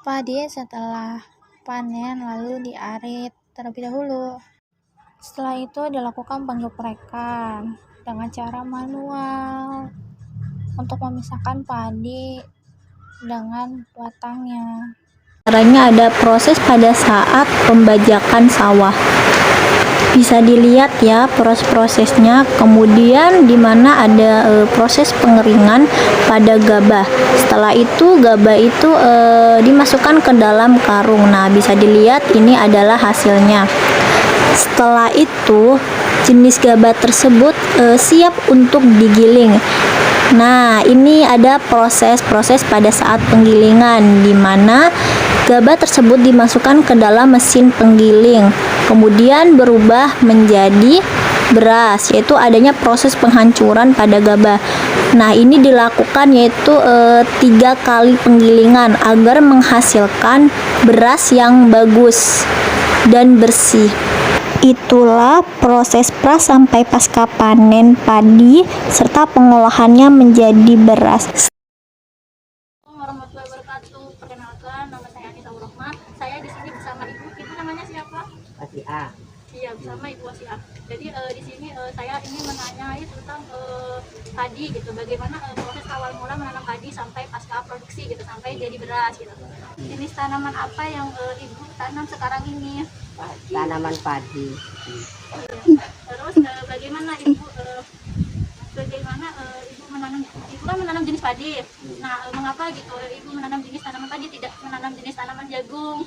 Padi setelah panen lalu diarit terlebih dahulu. Setelah itu dilakukan penggeprekan dengan cara manual untuk memisahkan padi dengan batangnya. Caranya ada proses pada saat pembajakan sawah. Bisa dilihat ya prosesnya. Kemudian di mana ada proses pengeringan pada gabah. Setelah itu gabah itu dimasukkan ke dalam karung. Nah, bisa dilihat ini adalah hasilnya. Setelah itu jenis gabah tersebut siap untuk digiling. Nah, ini ada proses pada saat penggilingan di mana gabah tersebut dimasukkan ke dalam mesin penggiling, kemudian berubah menjadi beras, yaitu adanya proses penghancuran pada gabah. Nah, ini dilakukan yaitu 3 kali penggilingan agar menghasilkan beras yang bagus dan bersih. Itulah proses pra sampai pasca panen padi serta pengolahannya menjadi beras. Warahmatullahi wabarakatuh. Perkenalkan, nama saya Anita Urahma. Saya di sini bersama Ibu. Ibu namanya siapa? Wasiah. Iya, bersama Ibu Wasiah. Jadi di sini saya ingin menanyai tentang padi gitu. Bagaimana proses awal mula menanam padi sampai pasca produksi gitu, sampai jadi beras gitu. Jenis tanaman apa yang Ibu tanam sekarang ini? Tanaman padi. Iya. Terus bagaimana Ibu Ibu kan menanam jenis padi. Nah, mengapa gitu Ibu menanam jenis tanaman padi, tidak menanam jenis tanaman jagung?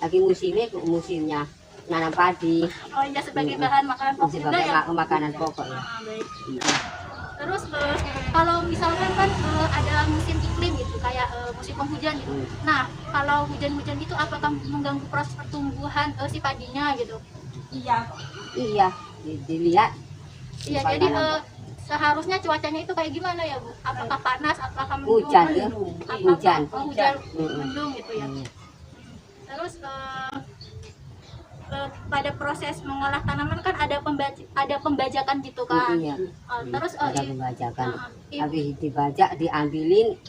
Lagi musimnya nanam padi. Oh iya, sebagai bahan makanan pokok juga Sebagai ya? makanan pokok ya. Baik. Terus kalau misalkan kan ada musim iklim gitu, kayak musim penghujan gitu. Nah, kalau hujan-hujan itu apakah mengganggu proses pertumbuhan si padinya gitu? Iya, dilihat. Iya, jadi seharusnya cuacanya itu kayak gimana ya, Bu? Apakah panas, apakah mendung? Hujan ya, hujan. Hujan, mendung gitu ya. Terus pada proses mengolah tanaman kan ada pembajakan gitu kan. Iya. Terus ada pembajakan. Ibu- Habis dibajak diambilin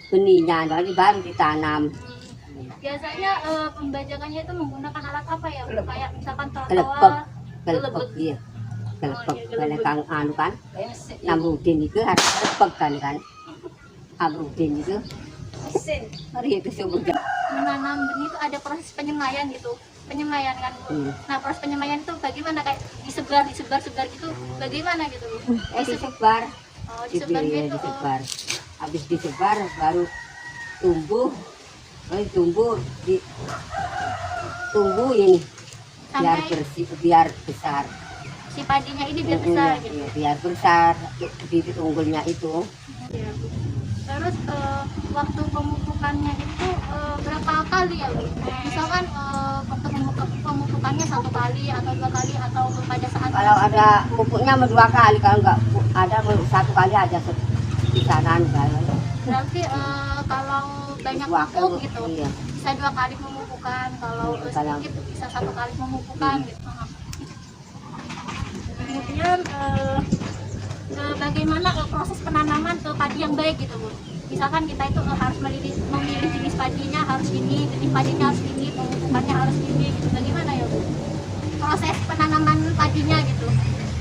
benihnya, nanti baru ditanam. biasanya pembajakannya itu menggunakan alat apa ya, Bu? Kayak misalkan Gelepek, gelebek. iya. Gelepek, Oh, iya, kang anu kan. Namrudin itu harus gelepek kan. Amrudin itu. Hari itu sebuah. Menanam benih itu ada proses penyemaian gitu. Penyemaian kan, Bu. Nah, proses penyemaian itu bagaimana, kayak disebar gitu. Bagaimana gitu, Bu? Disebar. Oh, disebar gitu. Disebar. Habis disebar baru tumbuh. Tumbuh ini biar Sampai bersih, biar besar. si padinya ini biar besar gitu. Iya, biar besar bibit unggulnya itu. Iya, Bu. Terus waktu pemupukannya itu berapa kali ya, Bu? Misalkan waktu pemupukannya 1 kali atau 2 kali atau pada saat Kalau ada pupuknya 2 kali, kalau enggak ada 1 kali aja di sana. berarti kalau banyak pupuk gitu Iya. bisa 2 kali memupukan, kalau sedikit bisa 1 kali memupukan gitu. Kemudian bagaimana proses penanaman padi yang baik gitu, Bu? Misalkan kita itu harus memilih jenis padinya harus ini, jenis padinya harus ini, pemupukannya harus ini gitu. Bagaimana ya, Bu? Proses penanaman padinya gitu.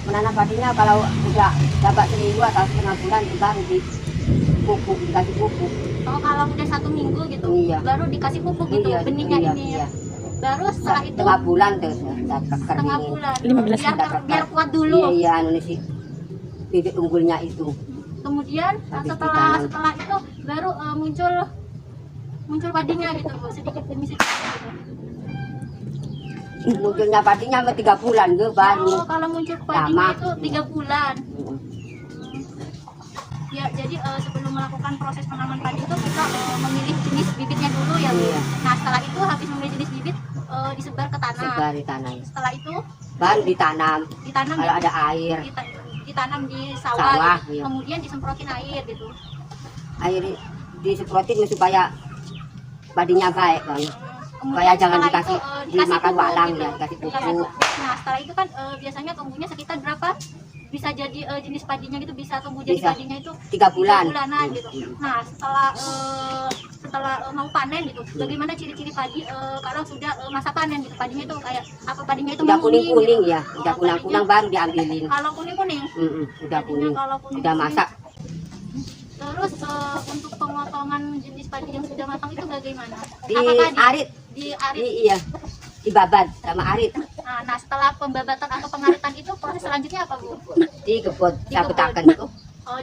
Menanam padinya kalau udah dapat seminggu atau setengah bulan baru dikasih pupuk. Oh, kalau udah 1 minggu gitu, Iya. baru dikasih pupuk gitu, Iya, benihnya iya, ini. iya. Baru setelah itu Setengah bulan terus setengah bulan, 15 biar kuat dulu. Iya, anu sih bibit unggulnya itu. Kemudian Habis setelah itu baru muncul padinya gitu, Bu, sedikit demi sedikit gitu. Munculnya padinya 3 bulan tuh baru. Oh, kalau muncul padinya Lama. itu 3 bulan. Ya, jadi sebelum melakukan proses penanaman padi itu kita memilih jenis bibitnya dulu ya, Bu. Iya. Nah, setelah itu habis memilih jenis bibit disebar ke tanah. Sebar di tanah. Setelah itu Baru ditanam. ditanam Kalau di- ada air, ditanam di sawah, Sawah, gitu. iya. Kemudian disemprotin air gitu. air disemprotin supaya padinya baik kan. Supaya jangan setelah dikasih itu, dimakan pupuk walang gitu. ya, dikasih Dikasih pupuk. pupuk. Nah setelah itu kan biasanya tumbuhnya sekitar berapa? Bisa jadi jenis padinya gitu bisa tumbuh jadi Bisa. padinya itu 3 bulan. bulanan gitu. Nah setelah mau panen gitu, bagaimana ciri-ciri padi kalau sudah masa panen gitu, padinya itu kayak apa, padinya itu Udah menguning kuning-kuning gitu. ya, udah Oh, kunang-kunang baru diambilin. Kalau kuning-kuning, Udah kuning, kalau kuning, udah masak. terus untuk pemotongan jenis padi yang sudah matang itu bagaimana? Di Apakah arit, di arit? iya, dibabat sama arit. Nah, setelah pembabatan atau pengaritan itu proses selanjutnya apa, Bu? Dikebut, sabutaken itu. Oh,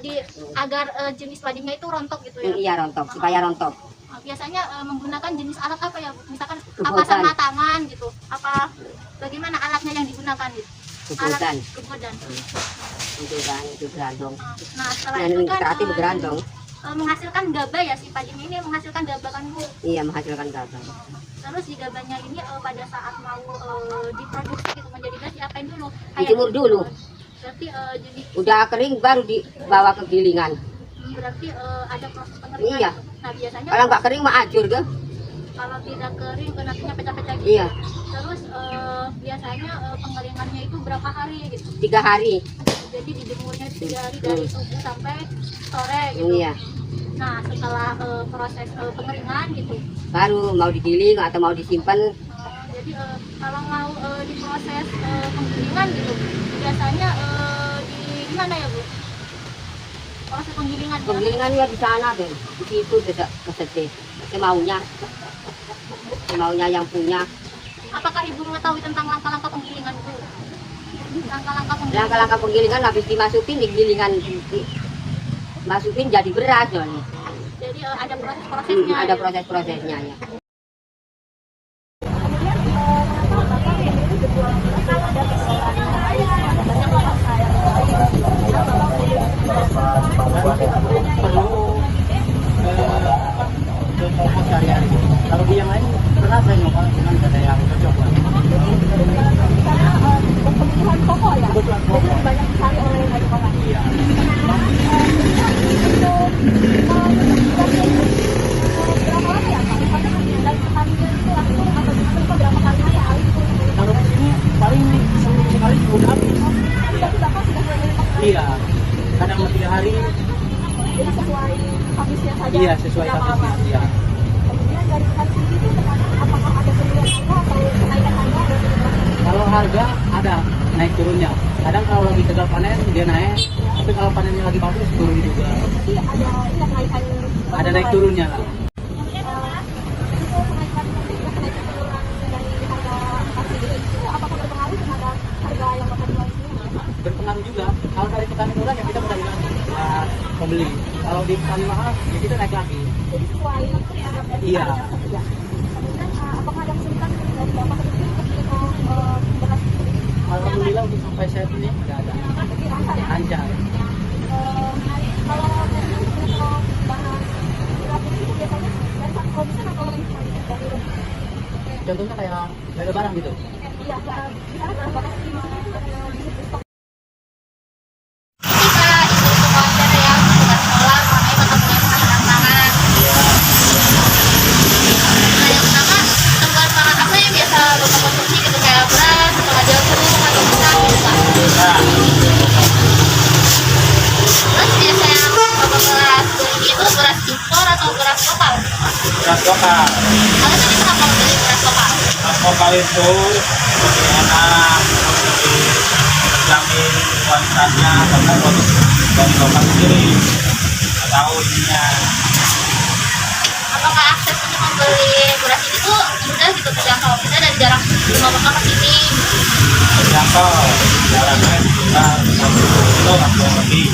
agar jenis padinya itu rontok gitu ya. Iya rontok, supaya rontok. Biasanya menggunakan jenis alat apa ya, Bu? Misalkan apa Gebukan. sama tangan gitu? Apa bagaimana alatnya yang digunakan gitu? Gebukan. Alat gebukan. Itu kan, itu berandong. Nah, setelah Nah, itu ini kan terakhir berandong. menghasilkan gaba ya, si padinya ini menghasilkan gaba kan, Bu? Iya, menghasilkan gabah. Terus si gabanya ini pada saat mau diproduksi gitu menjadi gas diapain dulu? Dijemur dulu. Berarti jadi Udah kering baru dibawa ke gilingan. berarti ada proses pengeringan. Iya. Nah biasanya Kalau nggak kering mah ajur ke? kalau tidak kering nantinya pecah-pecah gitu. Iya, Terus biasanya pengeringannya itu berapa hari gitu? 3 hari. Jadi dijemurnya 3 hari dari subuh sampai sore gitu. Iya. Nah setelah proses pengeringan gitu, Baru mau digiling atau mau disimpan. jadi kalau mau diproses penggilingan gitu, biasanya di mana ya, Bu? Proses penggilingan ya? Penggilingan ya di sana tuh, di situ tidak kesedih. Semaunya yang punya. Apakah Ibu mengetahui tentang langkah-langkah penggilingan, Bu? Langkah-langkah penggilingan. Langkah-langkah penggilingan habis dimasukin di gilingan, masukin jadi beras soalnya. Jadi ada proses-prosesnya. Ada proses-prosesnya ya. sehari-hari. Kalau di yang lain pernah saya nyoba, cuman ada yang cocok lah. Kebutuhan pokok ya. Kebutuhan pokok. Jadi banyak sekali oleh banyak orang. Iya. Kalau ini paling seminggu sekali udah habis. Iya. Kadang 3 hari. Jadi sesuai habisnya saja. Iya, sesuai habisnya. Iya. Kemudian dari segi itu apakah ada penurunan harga atau kenaikan harga? Kalau harga ada naik turunnya. Kadang kalau lagi gagal panen dia naik, tapi kalau panennya lagi bagus turun juga. Jadi ada kenaikan. Ada naik turunnya lah. Berpengaruh juga. Kalau dari petani murah ya kita berani lagi kita pembeli. Kalau di petani mahal ya kita naik lagi. Jadi sesuai Iya. apakah ada kesulitan dari Bapak sendiri ketika beras Alhamdulillah untuk sampai saat ini nggak ada. Lancar. kalau bahan beras itu biasanya dari satu produsen atau lebih dari Contohnya kayak ada barang gitu. iya misalnya beras Bapak sendiri di stok. Beras lokal. Beras lokal itu lebih enak, dijamin kualitasnya karena produk dari lokal sendiri. Tahu ininya. Apakah akses untuk membeli beras ini tuh mudah gitu terjangkau? Kita dari jarak rumah Bapak ke sini. Terjangkau, jaraknya sekitar 1 kilo atau lebih.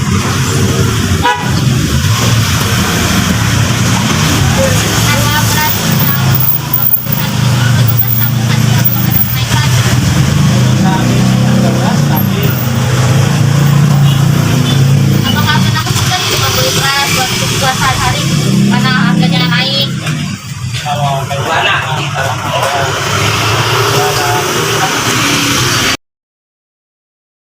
Harga beras Saat ini harga beras stabil. apakah pernah kesulitan gitu membeli beras buat kebutuhan sehari-hari karena harganya naik? Kalau keluar